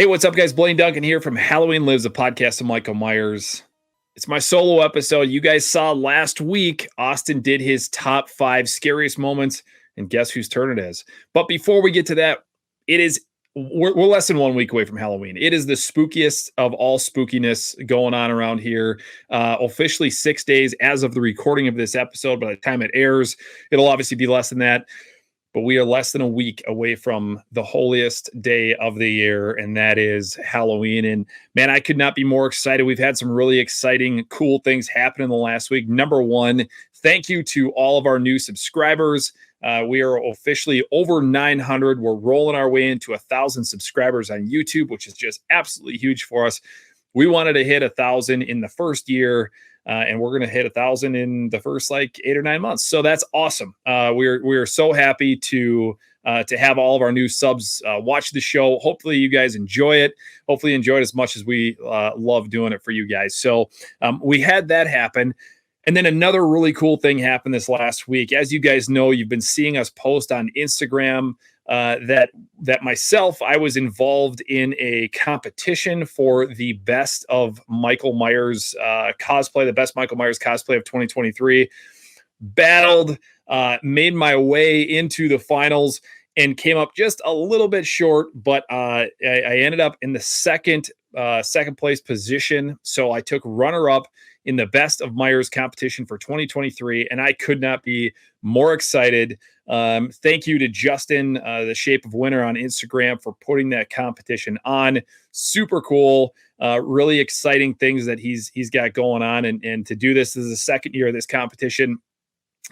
Hey, what's up, guys? Blaine Duncan here from Halloween Lives, a podcast of Michael Myers. It's my solo episode. You guys saw last week, Austin did his top 5 scariest moments, and guess whose turn it is. But before we get to that, we're less than 1 week away from Halloween. It is the spookiest of all spookiness going on around here. Officially 6 days as of the recording of this episode. By the time it airs, it'll obviously be less than that. But we are less than a week away from the holiest day of the year, and that is Halloween. And man, I could not be more excited. We've had some really exciting, cool things happen in the last week. Number one, thank you to all of our new subscribers. We are officially over 900. We're rolling our way into 1,000 subscribers on YouTube, which is just absolutely huge for us. We wanted to hit 1,000 in the first year. And we're going to hit 1,000 in the first 8 or 9 months. So that's awesome. We're so happy to have all of our new subs watch the show. Hopefully you guys enjoy it. Hopefully you enjoy it as much as we love doing it for you guys. So we had that happen. And then another really cool thing happened this last week. As you guys know, you've been seeing us post on Instagram that myself, I was involved in a competition for the best of Michael Myers cosplay, the best Michael Myers cosplay of 2023. Battled, made my way into the finals and came up just a little bit short, but I ended up in the second place position. So I took runner up in the best of Myers competition for 2023, and I could not be more excited. Thank you to Justin, the Shape of Winter on Instagram, for putting that competition on. Super cool, really exciting things that he's got going on, and to do this is the second year of this competition.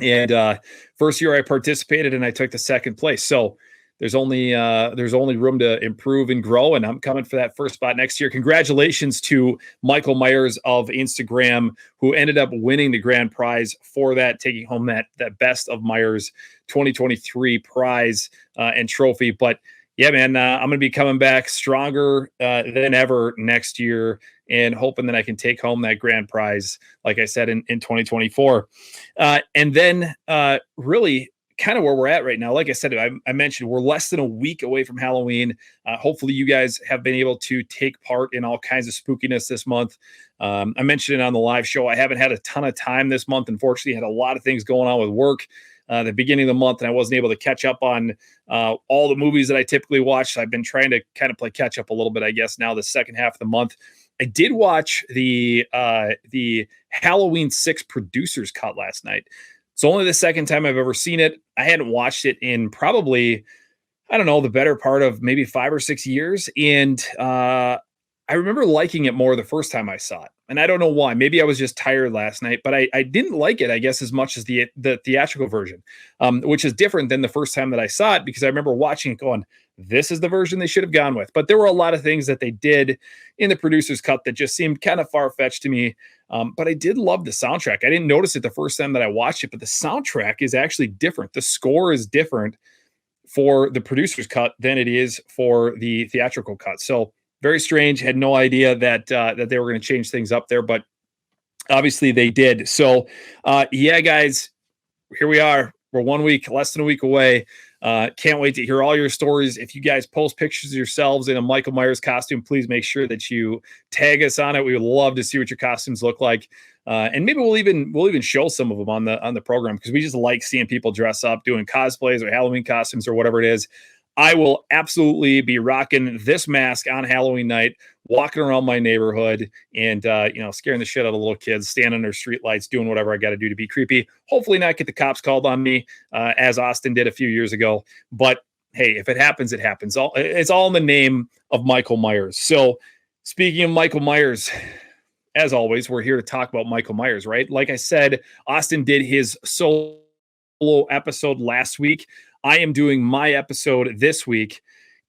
And first year I participated and I took the second place. So there's only room to improve and grow, and I'm coming for that first spot next year. Congratulations to Michael Myers of Instagram, who ended up winning the grand prize for that, taking home that Best of Myers 2023 prize and trophy. But yeah, man, I'm going to be coming back stronger than ever next year, and hoping that I can take home that grand prize, like I said, in 2024. And then really kind of where we're at right now. Like I said, I mentioned we're less than a week away from Halloween. Hopefully you guys have been able to take part in all kinds of spookiness this month. I mentioned it on the live show. I haven't had a ton of time this month. Unfortunately, had a lot of things going on with work the beginning of the month, and I wasn't able to catch up on all the movies that I typically watch. So I've been trying to kind of play catch up a little bit, I guess, now the second half of the month. I did watch the Halloween 6 producer's cut last night. It's only the second time I've ever seen it. I hadn't watched it in probably, I don't know, the better part of maybe 5 or 6 years. And I remember liking it more the first time I saw it. And I don't know why. Maybe I was just tired last night, but I didn't like it, I guess, as much as the theatrical version, which is different than the first time that I saw it, because I remember watching it going, this is the version they should have gone with. But there were a lot of things that they did in the producer's cut that just seemed kind of far-fetched to me. But I did love the soundtrack. I didn't notice it the first time that I watched it, but the soundtrack is actually different. The score is different for the producer's cut than it is for the theatrical cut. So very strange. Had no idea that they were going to change things up there, but obviously they did. So yeah, guys, here we are. We're 1 week, less than a week away. Can't wait to hear all your stories. If you guys post pictures of yourselves in a Michael Myers costume, please make sure that you tag us on it. We would love to see what your costumes look like. And maybe we'll even show some of them on the program, because we just like seeing people dress up, doing cosplays or Halloween costumes or whatever it is. I will absolutely be rocking this mask on Halloween night, walking around my neighborhood and, scaring the shit out of little kids, standing under street lights, doing whatever I got to do to be creepy. Hopefully not get the cops called on me, as Austin did a few years ago. But hey, if it happens, it happens. It's all in the name of Michael Myers. So speaking of Michael Myers, as always, we're here to talk about Michael Myers, right? Like I said, Austin did his solo episode last week. I am doing my episode this week,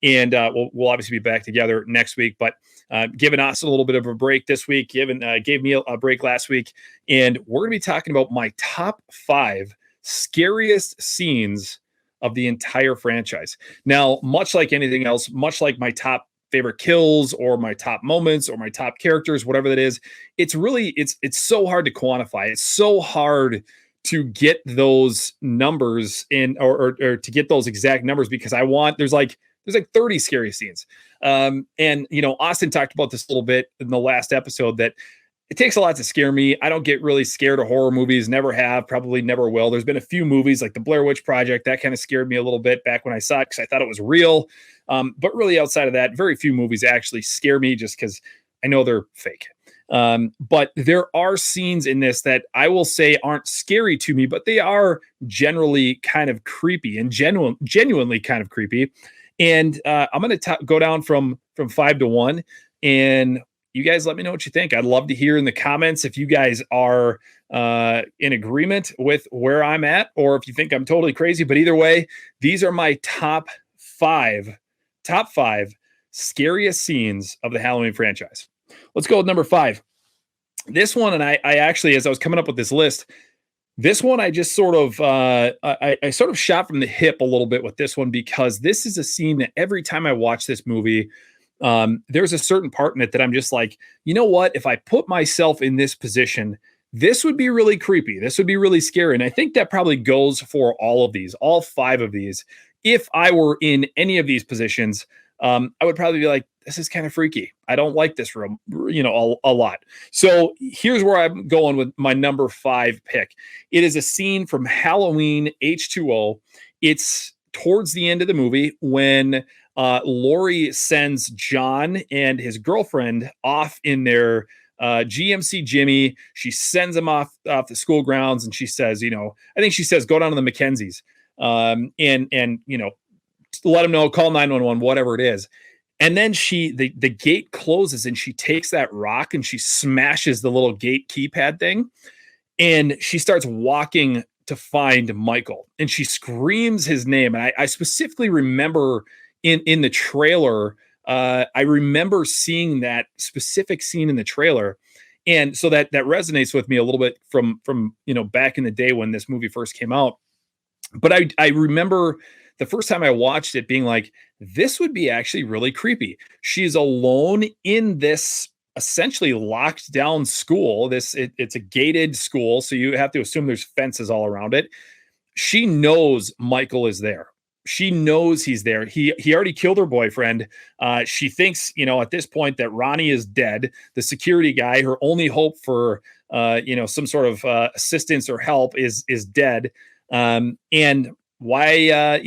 and we'll obviously be back together next week. But giving Austin a little bit of a break this week, gave me a break last week, and we're going to be talking about my top 5 scariest scenes of the entire franchise. Now, much like anything else, much like my top favorite kills or my top moments or my top characters, whatever that is, it's so hard to quantify. It's so hard to get those numbers in or to get those exact numbers, because there's like There's like 30 scary scenes. And, Austin talked about this a little bit in the last episode that it takes a lot to scare me. I don't get really scared of horror movies, never have, probably never will. There's been a few movies like the Blair Witch Project that kind of scared me a little bit back when I saw it because I thought it was real. But really outside of that, very few movies actually scare me just because I know they're fake. But there are scenes in this that I will say aren't scary to me, but they are generally kind of creepy and genuinely kind of creepy. And I'm going to go down from 5 to 1, and you guys let me know what you think. I'd love to hear in the comments if you guys are in agreement with where I'm at, or if you think I'm totally crazy. But either way, these are my top five scariest scenes of the Halloween franchise. Let's go with number 5. This one, and I actually, as I was coming up with this list, this one I just sort of I sort of shot from the hip a little bit with this one, because this is a scene that every time I watch this movie, there's a certain part in it that I'm just like, you know what? If I put myself in this position, this would be really creepy. This would be really scary. And I think that probably goes for all of these, all 5 of these. If I were in any of these positions, I would probably be like, this is kind of freaky. I don't like this room, a lot. So here's where I'm going with my number 5 pick. It is a scene from Halloween H2O. It's towards the end of the movie when Laurie sends John and his girlfriend off in their GMC Jimmy. She sends them off the school grounds, and she says, I think she says, go down to the Mackenzies, and let them know, call 911, whatever it is. And then the gate closes, and she takes that rock and she smashes the little gate keypad thing, and she starts walking to find Michael, and she screams his name. And I specifically remember in the trailer, I remember seeing that specific scene in the trailer. And so that resonates with me a little bit from back in the day when this movie first came out. But I remember the first time I watched it being like, this would be actually really creepy. She's alone in this essentially locked down school. It's a gated school, so you have to assume there's fences all around it. She knows Michael is there. She knows he's there. He already killed her boyfriend. She thinks, at this point that Ronnie is dead. The security guy, her only hope for, some sort of assistance or help is dead. And why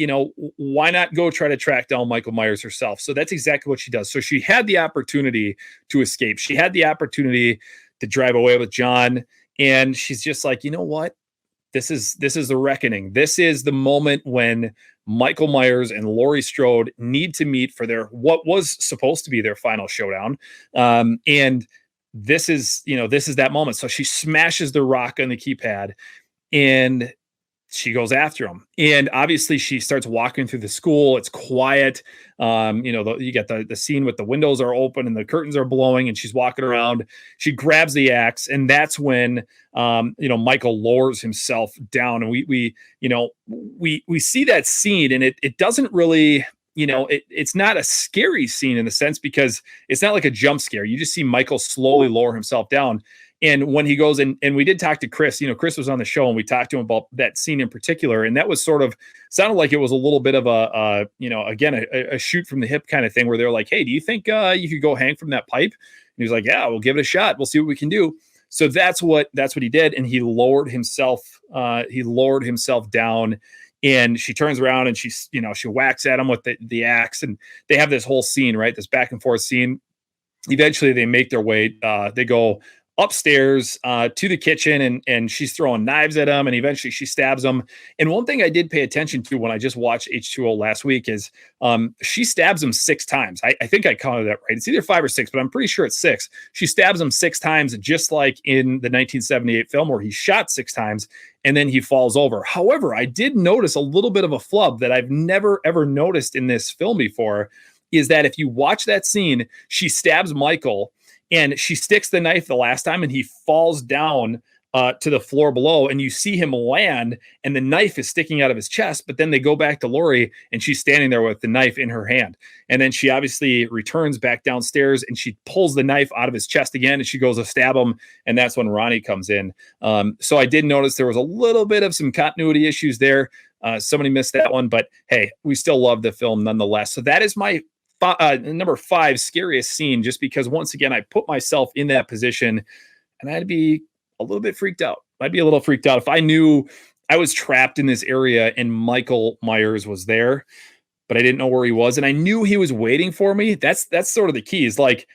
not go try to track down Michael Myers herself? So that's exactly what she does. So she had the opportunity to escape. She had the opportunity to drive away with John. And she's just like, you know what? This is the reckoning. This is the moment when Michael Myers and Laurie Strode need to meet for what was supposed to be their final showdown. And this is that moment. So she smashes the rock on the keypad, and she goes after him. And obviously she starts walking through the school. It's quiet. You get the scene with the windows are open and the curtains are blowing, and she's walking around. She grabs the axe, and that's when Michael lowers himself down. And we see that scene, and it doesn't really, it's not a scary scene in the sense, because it's not like a jump scare. You just see Michael slowly lower himself down. And when he goes and we did talk to Chris, Chris was on the show, and we talked to him about that scene in particular. And that was sounded like it was a little bit of a shoot from the hip kind of thing, where they're like, hey, do you think you could go hang from that pipe? And he was like, yeah, we'll give it a shot. We'll see what we can do. So that's what he did. And he lowered himself down, and she turns around and she whacks at him with the axe, and they have this whole scene, right? This back and forth scene. Eventually they make their way, they go upstairs to the kitchen, and she's throwing knives at him, and eventually she stabs him. And one thing I did pay attention to when I just watched H2O last week is she stabs him 6 times. I think I counted that right. It's either 5 or 6, but I'm pretty sure it's 6. She stabs him 6 times, just like in the 1978 film where he shot 6 times and then he falls over. However, I did notice a little bit of a flub that I've never ever noticed in this film before, is that if you watch that scene, she stabs Michael, and she sticks the knife the last time, and he falls down to the floor below, and you see him land, and the knife is sticking out of his chest. But then they go back to Laurie, and she's standing there with the knife in her hand. And then she obviously returns back downstairs, and she pulls the knife out of his chest again, and she goes to stab him. And that's when Ronnie comes in. So I did notice there was a little bit of some continuity issues there. Somebody missed that one, but hey, we still love the film nonetheless. So that is my number 5 scariest scene, just because once again I put myself in that position and I'd be a little bit freaked out. I'd be a little freaked out if I knew I was trapped in this area and Michael Myers was there, but I didn't know where he was, and I knew he was waiting for me. That's sort of the key. Is like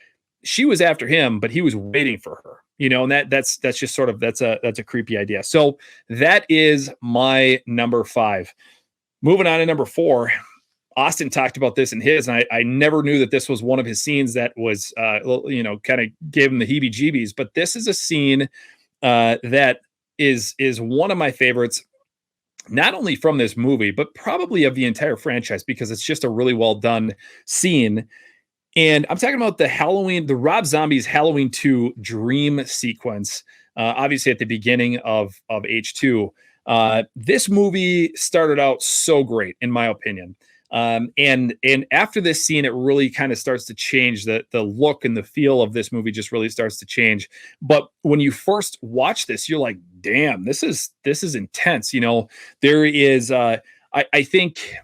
she was after him, but he was waiting for her. And that's just sort of that's a creepy idea. So that is my number 5. Moving on to number 4. Austin talked about this in his, and I never knew that this was one of his scenes that was, kind of gave him the heebie-jeebies. But this is a scene that is one of my favorites, not only from this movie, but probably of the entire franchise, because it's just a really well done scene. And I'm talking about the Rob Zombie's Halloween 2 dream sequence, obviously at the beginning of H2. This movie started out so great, in my opinion. And after this scene, it really kind of starts to change. The look and the feel of this movie just really starts to change. But when you first watch this, you're like, damn, this is intense. There is, I think,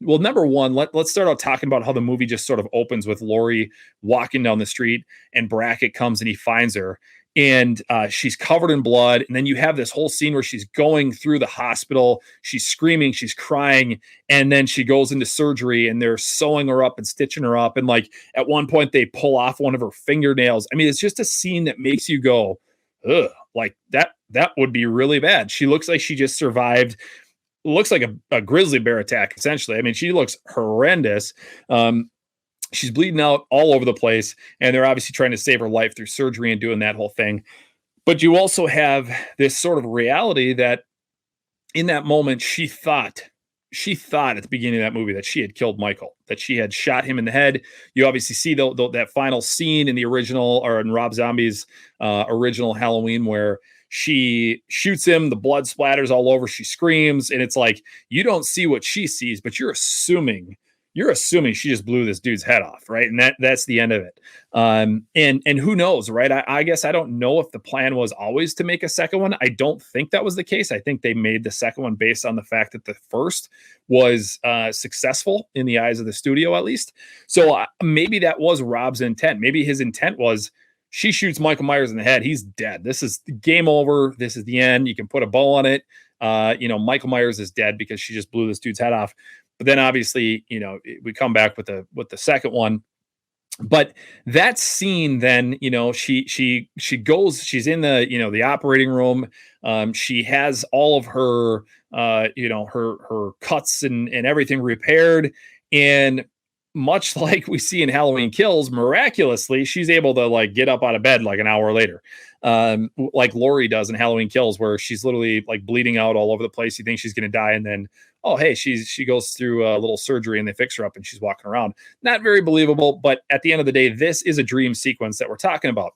well, number one, let's start out talking about how the movie just sort of opens with Laurie walking down the street and Brackett comes and he finds her. And she's covered in blood. And then you have this whole scene where she's going through the hospital. She's screaming, she's crying. And then she goes into surgery and they're sewing her up and stitching her up. And like at one point they pull off one of her fingernails. I mean, it's just a scene that makes you go, ugh, like that would be really bad. She looks like she just survived. Looks like a grizzly bear attack, essentially. I mean, she looks horrendous. She's bleeding out all over the place, and they're obviously trying to save her life through surgery and doing that whole thing. But you also have this sort of reality that in that moment, she thought at the beginning of that movie that she had killed Michael, that she had shot him in the head. You obviously see that final scene in the original, or in Rob Zombie's original Halloween, where she shoots him, the blood splatters all over, she screams, and it's like, you don't see what she sees, but you're assuming she just blew this dude's head off, right? And that's the end of it. And who knows, right? I guess I don't know if the plan was always to make a second one. I don't think that was the case. I think they made the second one based on the fact that the first was successful in the eyes of the studio, at least. So maybe that was Rob's intent. Maybe his intent was, she shoots Michael Myers in the head, he's dead. This is game over. This is the end. You can put a bow on it. Michael Myers is dead because she just blew this dude's head off. But then obviously, we come back with the second one. But that scene, then, she goes, she's in the operating room. She has all of her, her cuts and everything repaired. And much like we see in Halloween Kills, miraculously, she's able to like get up out of bed like an hour later. Like Laurie does in Halloween Kills, where she's literally like bleeding out all over the place. You think she's going to die. And then, oh, hey, she goes through a little surgery and they fix her up and she's walking around. Not very believable, but at the end of the day, this is a dream sequence that we're talking about.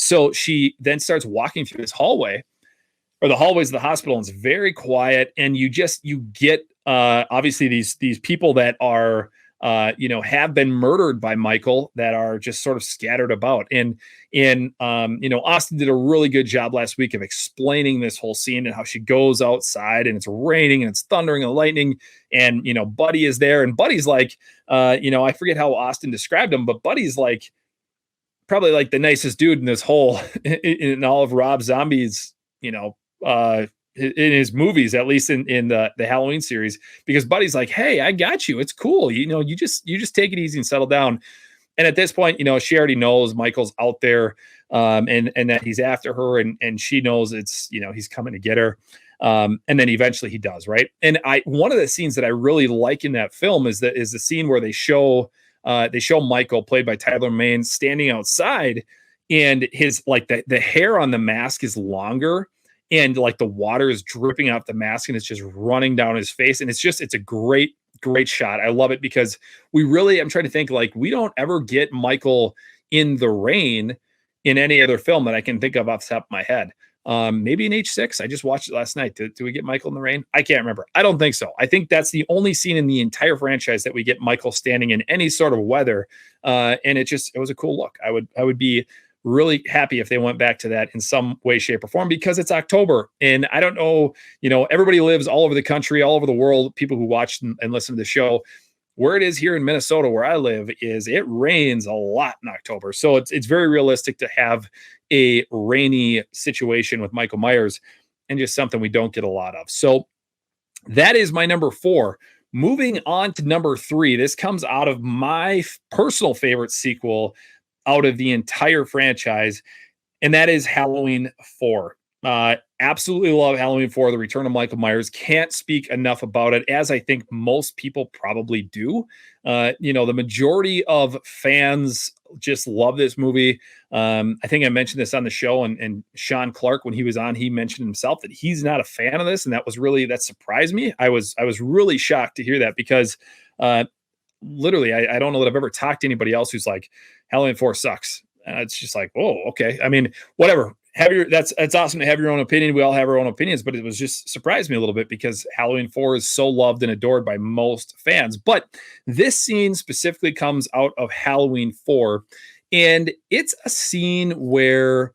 So she then starts walking through this hallway, or the hallways of the hospital, and it's very quiet. And you get obviously these people that are, have been murdered by Michael, that are just sort of scattered about. And Austin did a really good job last week of explaining this whole scene and how she goes outside and it's raining and it's thundering and lightning, and, Buddy is there, and Buddy's like, I forget how Austin described him, but Buddy's like probably like the nicest dude in this whole, in all of Rob Zombie's, in his movies, at least in the Halloween series, because Buddy's like, hey, I got you. It's cool. You just take it easy and settle down. And at this point, she already knows Michael's out there, and that he's after her, and she knows it's, he's coming to get her. And then eventually he does, right? And one of the scenes that I really like in that film is the scene where they show Michael, played by Tyler Mane, standing outside, and his like the hair on the mask is longer, and like the water is dripping out the mask and it's just running down his face. And it's a great shot. I love it because I'm trying to think, like, we don't ever get Michael in the rain in any other film that I can think of off the top of my head. Maybe in H6. I just watched it last night. Do we get Michael in the rain? I can't remember. I don't think so. I think that's the only scene in the entire franchise that we get Michael standing in any sort of weather. And it was a cool look. I would be really happy if they went back to that in some way, shape, or form, because it's October. And I don't know, everybody lives all over the country, all over the world, people who watch and listen to the show. Where it is here in Minnesota, where I live, is it rains a lot in October. So it's very realistic to have a rainy situation with Michael Myers, and just something we don't get a lot of. So that is my number 4. Moving on to number 3. This comes out of my personal favorite sequel out of the entire franchise, and that is Halloween 4. Absolutely love Halloween 4, The Return of Michael Myers. Can't speak enough about it, as I think most people probably do. The majority of fans just love this movie. I think I mentioned this on the show, and Sean Clark, when he was on, he mentioned himself that he's not a fan of this, and that surprised me. I was really shocked to hear that, because literally, I don't know that I've ever talked to anybody else who's like, Halloween 4 sucks. It's just like, oh, okay. I mean, whatever. That's awesome to have your own opinion. We all have our own opinions, but it was just surprised me a little bit, because Halloween 4 is so loved and adored by most fans. But this scene specifically comes out of Halloween 4, and it's a scene where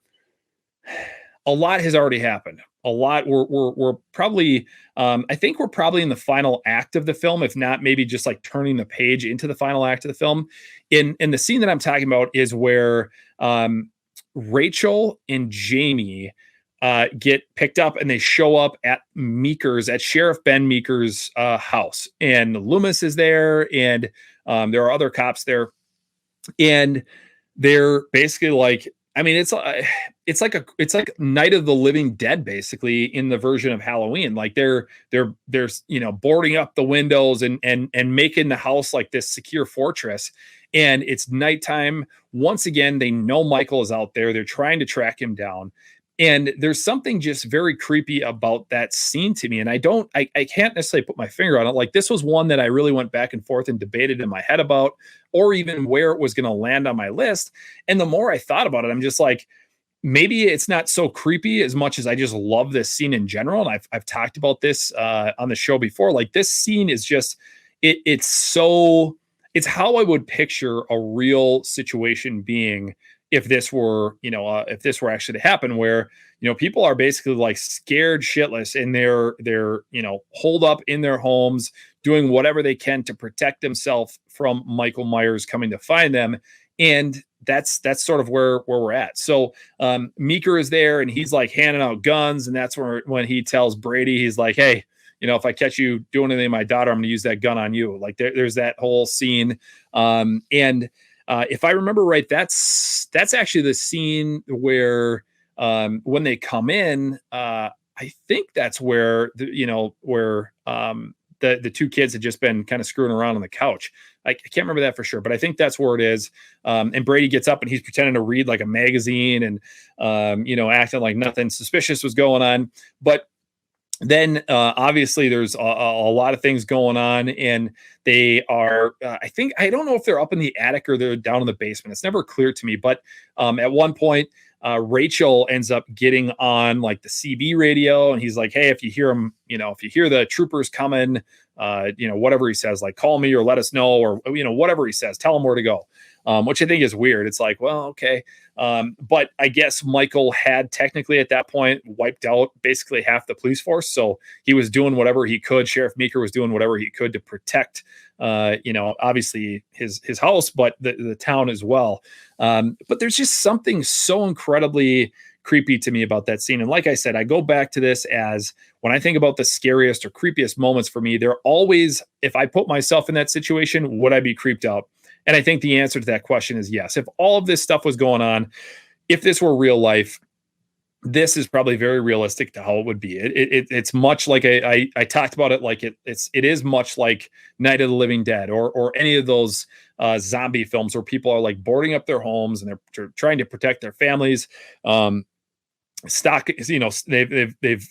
a lot has already happened. A lot. We're probably, I think we're probably in the final act of the film, if not maybe just like turning the page into the final act of the film. In the scene that I'm talking about is where Rachel and Jamie get picked up, and they show up at Sheriff Ben Meeker's house, and Loomis is there, and there are other cops there, and they're basically like, I mean, it's like Night of the Living Dead, basically, in the version of Halloween. Like they're boarding up the windows and making the house like this secure fortress. And it's nighttime. Once again, they know Michael is out there. They're trying to track him down. And there's something just very creepy about that scene to me. And I can't necessarily put my finger on it. Like, this was one that I really went back and forth and debated in my head about, or even where it was going to land on my list. And the more I thought about it, I'm just like, maybe it's not so creepy as much as I just love this scene in general. And I've talked about this on the show before. Like, this scene is just, it's how I would picture a real situation being if this were actually to happen, where, people are basically like scared shitless, and they're holed up in their homes, doing whatever they can to protect themselves from Michael Myers coming to find them. And that's sort of where we're at. So Meeker is there, and he's like handing out guns, and that's when he tells Brady, he's like, hey, if I catch you doing anything to my daughter, I'm going to use that gun on you. Like there's that whole scene. And if I remember right, that's actually the scene where when they come in, I think that's where the two kids had just been kind of screwing around on the couch. I can't remember that for sure, but I think that's where it is. And Brady gets up, and he's pretending to read like a magazine, and acting like nothing suspicious was going on. But then obviously there's a lot of things going on, and they are, I don't know if they're up in the attic or they're down in the basement. It's never clear to me, but at one point, Rachel ends up getting on like the CB radio, and he's like, hey, if you hear them, if you hear the troopers coming, whatever he says, like call me or let us know, or, whatever he says, tell them where to go. Which I think is weird. It's like, well, okay. But I guess Michael had technically at that point wiped out basically half the police force. So he was doing whatever he could. Sheriff Meeker was doing whatever he could to protect, obviously his house, but the town as well. But there's just something so incredibly creepy to me about that scene. And like I said, I go back to this as when I think about the scariest or creepiest moments for me, they're always, if I put myself in that situation, would I be creeped out? And I think the answer to that question is yes. If all of this stuff was going on, if this were real life, this is probably very realistic to how it would be. It's much like I talked about it, like it is much like Night of the Living Dead or any of those zombie films where people are like boarding up their homes and they're trying to protect their families. They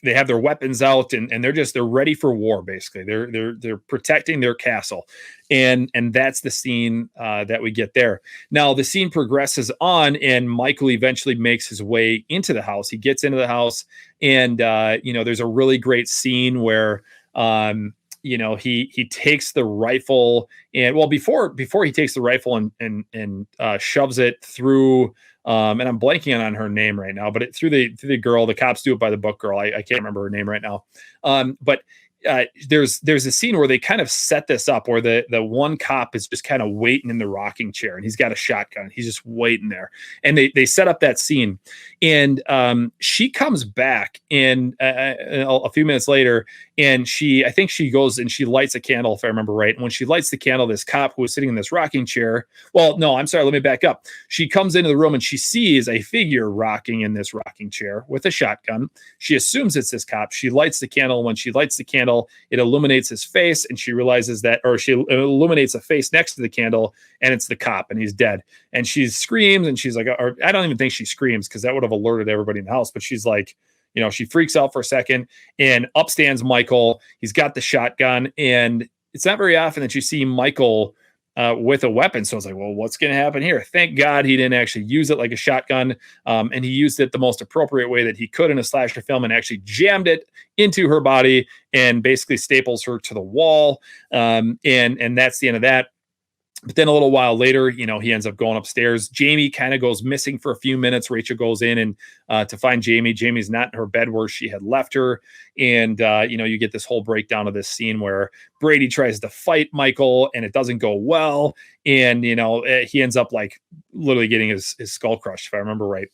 have their weapons out and they're ready for war. Basically, they're protecting their castle, and that's the scene that we get there. Now the scene progresses on, and Michael eventually makes his way into the house. He gets into the house, and there's a really great scene where he takes the rifle, and before he takes the rifle and shoves it through And I'm blanking on her name right now, but through the girl, the cops do it by the book girl. I can't remember her name right now. But there's a scene where they kind of set this up where the one cop is just kind of waiting in the rocking chair and he's got a shotgun. He's just waiting there. And they set up that scene. And she comes back in a few minutes later, and I think she goes and she lights a candle, if I remember right. And when she lights the candle, this cop who was sitting in this rocking chair, well, no, I'm sorry, let me back up. She comes into the room and she sees a figure rocking in this rocking chair with a shotgun. She assumes it's this cop. She lights the candle. When she lights the candle, it illuminates his face, and she realizes that, or she illuminates a face next to the candle, and it's the cop, and he's dead. And she screams, and she's like, or I don't even think she screams because that would have alerted everybody in the house, but she's like, she freaks out for a second, and up stands Michael. He's got the shotgun, and it's not very often that you see Michael with a weapon. So I was like, well, what's going to happen here? Thank God he didn't actually use it like a shotgun. And he used it the most appropriate way that he could in a slasher film and actually jammed it into her body and basically staples her to the wall. And that's the end of that. But then a little while later, he ends up going upstairs. Jamie kind of goes missing for a few minutes. Rachel goes in and to find Jamie. Jamie's not in her bed where she had left her. And, you get this whole breakdown of this scene where Brady tries to fight Michael and it doesn't go well. And, he ends up like literally getting his skull crushed, if I remember right.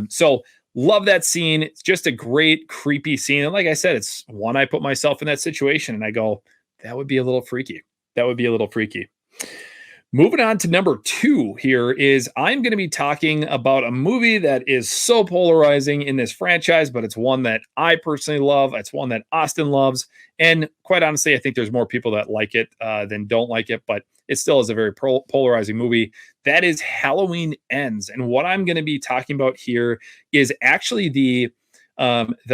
So love that scene. It's just a great, creepy scene. And like I said, it's one I put myself in that situation and I go, that would be a little freaky. Moving on to number 2 here is I'm going to be talking about a movie that is so polarizing in this franchise, but it's one that I personally love. It's one that Austin loves. And quite honestly, I think there's more people that like it than don't like it, but it still is a very polarizing movie. That is Halloween Ends. And what I'm going to be talking about here is actually the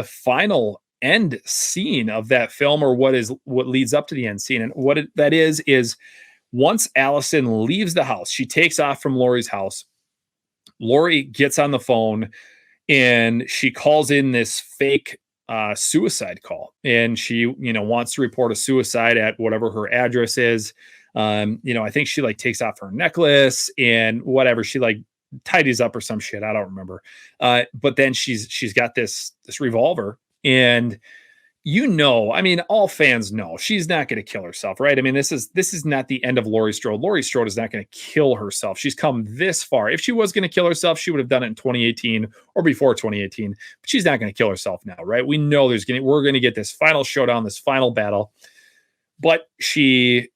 final end scene of that film, or what leads up to the end scene. And what that is once Allison leaves the house, she takes off from Lori's house. Lori gets on the phone and she calls in this fake suicide call. And she, wants to report a suicide at whatever her address is. I think she like takes off her necklace and whatever. She like tidies up or some shit. I don't remember. But then she's got this revolver, and all fans know she's not going to kill herself, right? I mean, this is not the end of Laurie Strode. Laurie Strode is not going to kill herself. She's come this far. If she was going to kill herself, she would have done it in 2018 or before 2018. But she's not going to kill herself now, right? We know we're going to get this final showdown, this final battle. But she,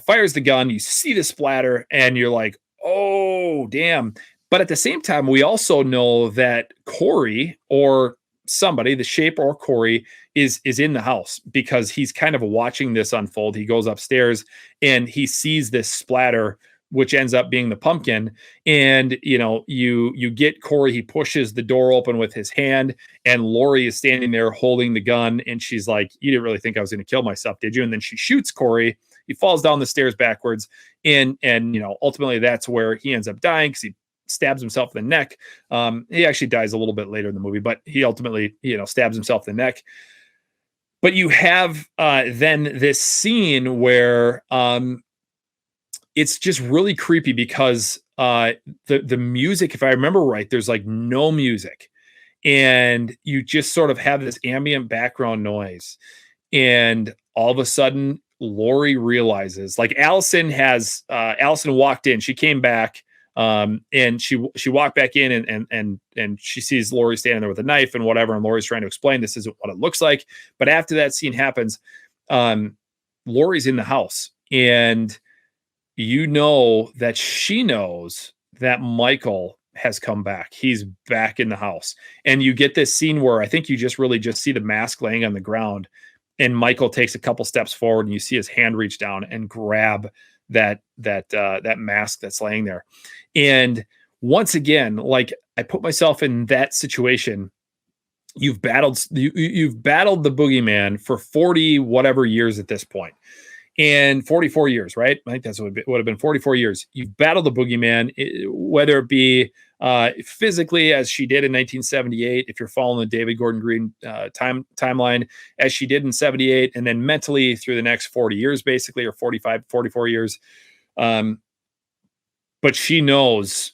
fires the gun. You see the splatter, and you're like, oh, damn. But at the same time, we also know that Corey or somebody, the Shape or Corey, is in the house because he's kind of watching this unfold. He goes upstairs and he sees this splatter, which ends up being the pumpkin. And, you get Corey, he pushes the door open with his hand, and Lori is standing there holding the gun. And she's like, you didn't really think I was going to kill myself, did you? And then she shoots Corey. He falls down the stairs backwards. And ultimately that's where he ends up dying because he stabs himself in the neck. He actually dies a little bit later in the movie, but he ultimately, stabs himself in the neck. But you have then this scene where it's just really creepy because the music, if I remember right, there's like no music, and you just sort of have this ambient background noise, and all of a sudden Lori realizes, like Allison walked in, she came back. And she walked back in and she sees Lori standing there with a knife and whatever. And Lori's trying to explain this isn't what it looks like. But after that scene happens, Lori's in the house, and that she knows that Michael has come back. He's back in the house. And you get this scene where I think you just see the mask laying on the ground, and Michael takes a couple steps forward, and you see his hand reach down and grab that mask that's laying there. And once again, like I put myself in that situation. You've battled the boogeyman for 40 whatever years at this point, and 44 years, right? I think that's what it would have been, 44 years. You've battled the boogeyman, whether it be physically, as she did in 1978, if you're following the David Gordon Green timeline, as she did in 78, and then mentally through the next 40 years, basically, or 45, 44 years. But she knows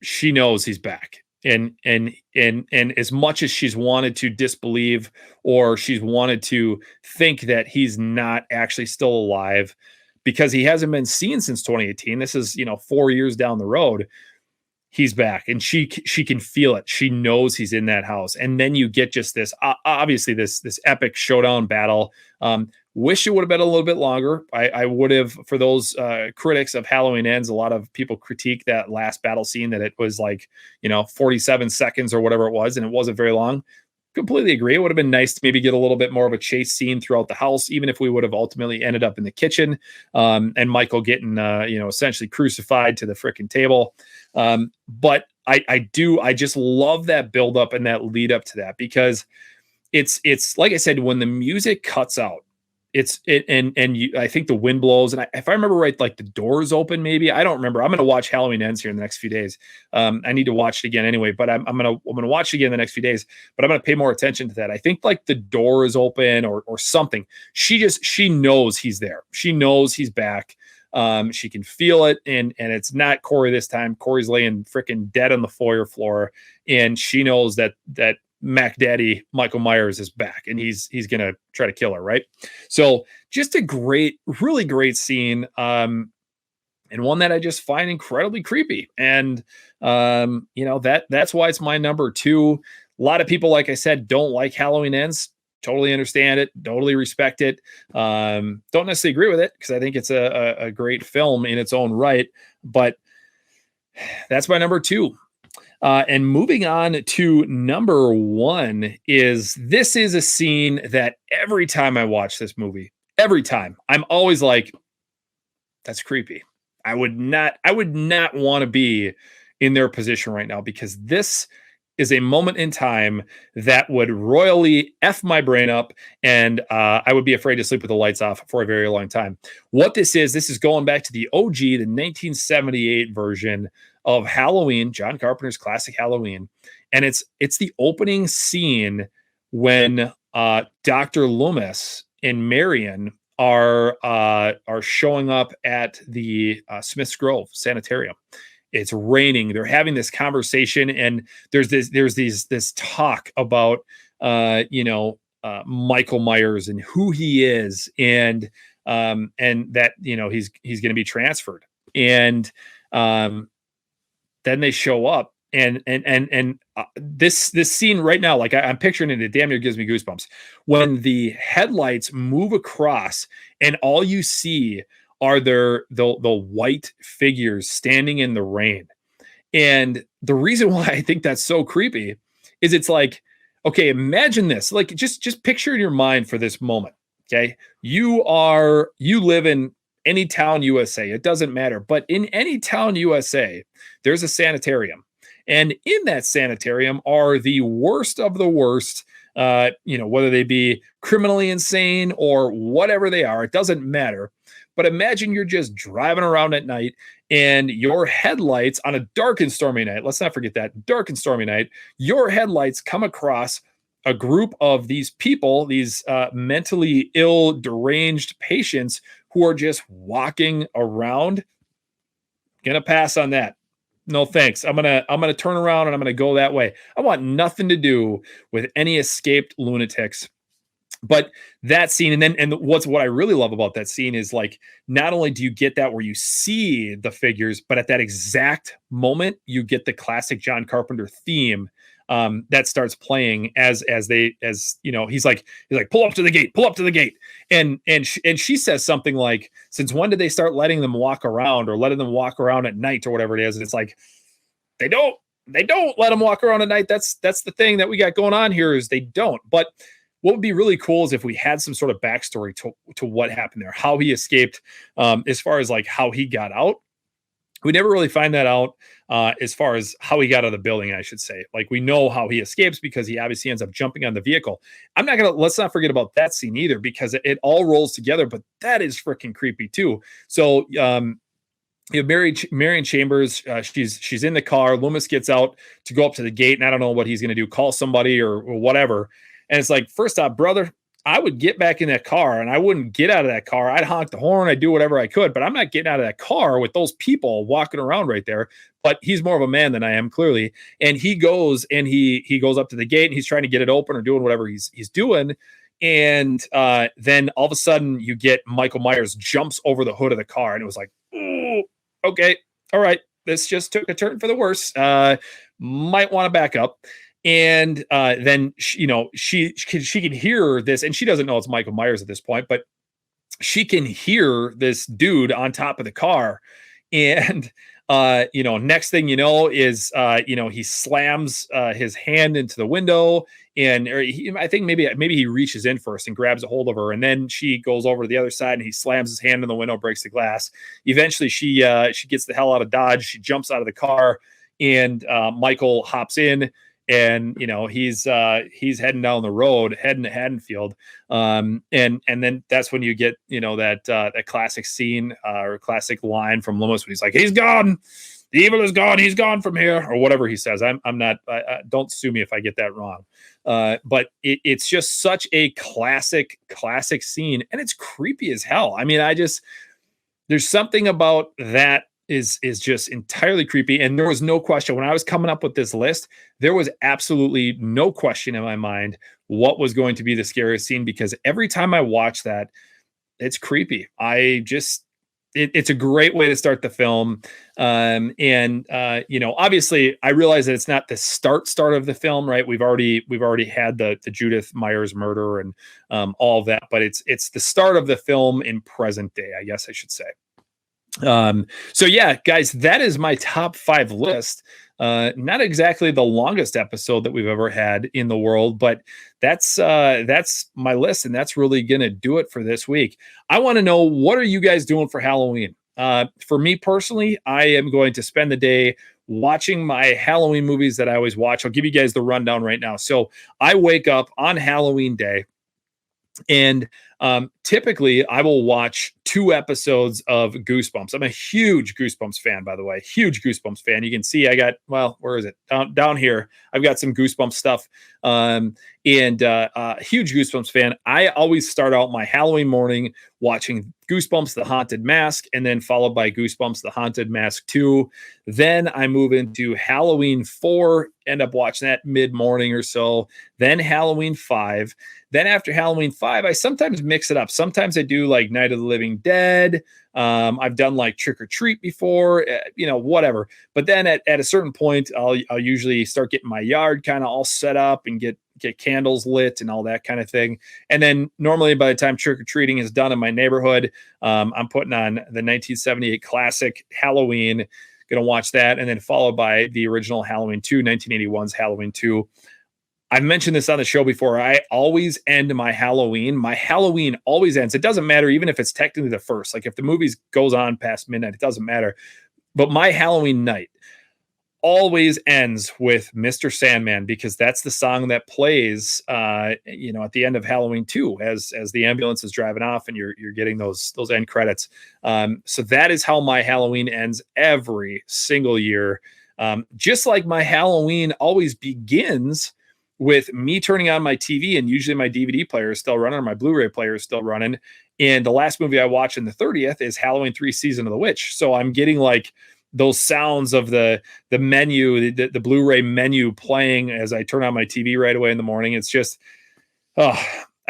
she knows he's back. And as much as she's wanted to disbelieve, or she's wanted to think that he's not actually still alive because he hasn't been seen since 2018. This is, 4 years down the road. He's back, and she can feel it. She knows he's in that house. And then you get just this, obviously this epic showdown battle. Wish it would have been a little bit longer. I would have, for those critics of Halloween Ends, a lot of people critique that last battle scene, that it was like, 47 seconds or whatever it was, and it wasn't very long. Completely agree. It would have been nice to maybe get a little bit more of a chase scene throughout the house, even if we would have ultimately ended up in the kitchen, and Michael getting, essentially crucified to the frickin' table. But I just love that build up and that lead up to that, because it's like I said, when the music cuts out, I think the wind blows, and if I remember right, like the doors open, maybe. I don't remember. I'm going to watch Halloween Ends here in the next few days. I need to watch it again anyway, but I'm going to watch it again in the next few days, but I'm going to pay more attention to that. I think like the door is open or something. She knows he's there. She knows he's back. She can feel it, and it's not Corey this time. Corey's laying freaking dead on the foyer floor, and she knows that Mac Daddy Michael Myers is back, and he's gonna try to kill her, right? So just a really great scene, and one that I just find incredibly creepy. And that's why it's my number 2. A lot of people, like I said, don't like Halloween Ends. Totally understand it, totally respect it. Don't necessarily agree with it, because I think it's a great film in its own right, but that's my number 2. And moving on to number 1 this is a scene that every time I watch this movie, every time, I'm always like, that's creepy. I would not want to be in their position right now, because this is a moment in time that would royally F my brain up, and I would be afraid to sleep with the lights off for a very long time. What this is going back to the OG, the 1978 version of Halloween, John Carpenter's classic Halloween. And it's the opening scene when Dr. Loomis and Marion are showing up at the Smith's Grove Sanitarium. It's raining. They're having this conversation, and there's this talk about Michael Myers and who he is, and that he's going to be transferred. And then they show up, and this scene right now, like I'm picturing it, it damn near gives me goosebumps when the headlights move across, and all you see are the white figures standing in the rain. And the reason why I think that's so creepy is it's like, okay, imagine this. Like, just picture in your mind for this moment. Okay. You live in any town, USA. It doesn't matter. But in any town, USA, there's a sanitarium. And in that sanitarium are the worst of the worst, whether they be criminally insane or whatever they are, it doesn't matter. But imagine you're just driving around at night, and your headlights on a dark and stormy night, let's not forget that, dark and stormy night, your headlights come across a group of these people, these mentally ill, deranged patients who are just walking around. Gonna pass on that. No thanks. I'm gonna turn around and I'm gonna go that way. I want nothing to do with any escaped lunatics. But that scene, and what I really love about that scene is, like, not only do you get that where you see the figures, but at that exact moment you get the classic John Carpenter theme that starts playing as he's like pull up to the gate, and she says something like, since when did they start letting them walk around at night or whatever it is, and it's like they don't let them walk around at night. That's the thing that we got going on here, is they don't. But what would be really cool is if we had some sort of backstory to what happened there, how he escaped, as far as like how he got out. We never really find that out, as far as how he got out of the building, I should say. Like, we know how he escapes because he obviously ends up jumping on the vehicle. Let's not forget about that scene either, because it all rolls together, but that is freaking creepy too. So, you have Marion Chambers. She's in the car. Loomis gets out to go up to the gate, and I don't know what he's going to do, call somebody or whatever. And it's like, first off, brother, I would get back in that car and I wouldn't get out of that car. I'd honk the horn. I'd do whatever I could, but I'm not getting out of that car with those people walking around right there. But he's more of a man than I am, clearly. And he goes and he goes up to the gate and he's trying to get it open or doing whatever he's doing. And then all of a sudden you get Michael Myers jumps over the hood of the car. And it was like, oh, okay, all right. This just took a turn for the worse. Might want to back up. And then she can hear this, and she doesn't know it's Michael Myers at this point, but she can hear this dude on top of the car. And next thing you know is he slams his hand into the window, and I think maybe he reaches in first and grabs a hold of her, and then she goes over to the other side and he slams his hand in the window, breaks the glass. Eventually she gets the hell out of Dodge. She jumps out of the car, and Michael hops in. And he's heading down the road, heading to Haddonfield, and then that's when you get that classic scene or classic line from Loomis when he's like, "He's gone, the evil is gone, he's gone from here," or whatever he says. I'm not. Don't sue me if I get that wrong. But it's just such a classic scene, and it's creepy as hell. I mean, there's something about that is just entirely creepy. And there was no question when I was coming up with this list, there was absolutely no question in my mind what was going to be the scariest scene, because every time I watch that, it's creepy. It's a great way to start the film. Obviously I realize that it's not the start of the film, right? We've already had the Judith Myers murder and all of that, but it's the start of the film in present day, I guess I should say. So yeah, guys, that is my top 5 list. Not exactly the longest episode that we've ever had in the world, but that's my list, and that's really gonna do it for this week. I want to know, what are you guys doing for Halloween? For me personally, I am going to spend the day watching my Halloween movies that I always watch. I'll give you guys the rundown right now. So I wake up on Halloween day, and typically I will watch 2 episodes of Goosebumps. I'm a huge Goosebumps fan, by the way. Huge Goosebumps fan. You can see I got, where is it? Down here. I've got some Goosebumps stuff. And huge Goosebumps fan. I always start out my Halloween morning watching Goosebumps The Haunted Mask, and then followed by Goosebumps The Haunted Mask 2. Then I move into Halloween 4, end up watching that mid-morning or so. Then Halloween 5. Then after Halloween 5, I sometimes mix it up. Sometimes I do like Night of the Living Dead. I've done like Trick or Treat before, whatever. But then at a certain point, I'll usually start getting my yard kind of all set up and get candles lit and all that kind of thing. And then normally by the time trick or treating is done in my neighborhood, I'm putting on the 1978 classic Halloween. Going to watch that, and then followed by the original Halloween 2, 1981's Halloween 2. I've mentioned this on the show before. I always end my Halloween. My Halloween always ends. It doesn't matter even if it's technically the first. Like if the movie goes on past midnight, it doesn't matter. But my Halloween night always ends with Mr. Sandman, because that's the song that plays at the end of Halloween 2 as the ambulance is driving off and you're getting those end credits. So that is how my Halloween ends every single year. Just like my Halloween always begins with me turning on my TV, and usually my DVD player is still running, or my Blu-ray player is still running. And the last movie I watch in the 30th is Halloween 3 Season of the Witch. So I'm getting like those sounds of the menu, the Blu-ray menu playing as I turn on my TV right away in the morning. It's just, I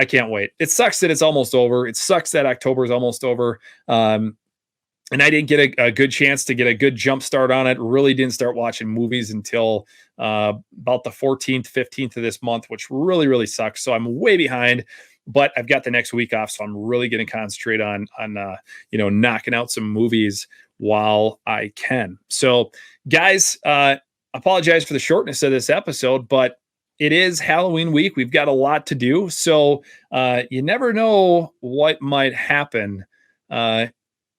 can't wait. It sucks that it's almost over. It sucks that October is almost over. And I didn't get a good chance to get a good jump start on it. Really didn't start watching movies until about the 14th, 15th of this month, which really, really sucks. So I'm way behind, but I've got the next week off. So I'm really going to concentrate on knocking out some movies while I can. So guys, apologize for the shortness of this episode, but it is Halloween week. We've got a lot to do. So you never know what might happen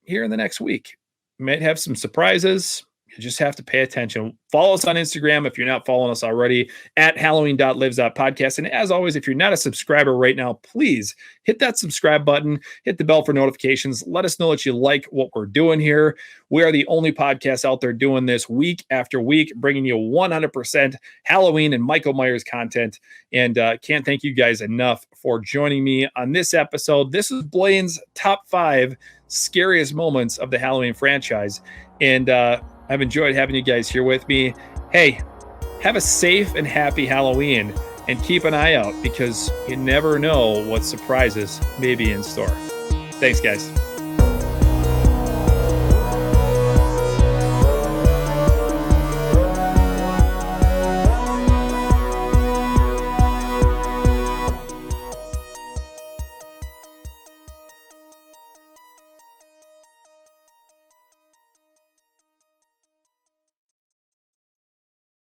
here in the next week. We might have some surprises. You just have to pay attention. Follow us on Instagram if you're not following us already at Halloween.lives.podcast. And as always, if you're not a subscriber right now, please hit that subscribe button, hit the bell for notifications. Let us know that you like what we're doing here. We are the only podcast out there doing this week after week, bringing you 100% Halloween and Michael Myers content. And can't thank you guys enough for joining me on this episode. This is Blaine's top 5 scariest moments of the Halloween franchise. And I've enjoyed having you guys here with me. Hey, have a safe and happy Halloween, and keep an eye out because you never know what surprises may be in store. Thanks, guys.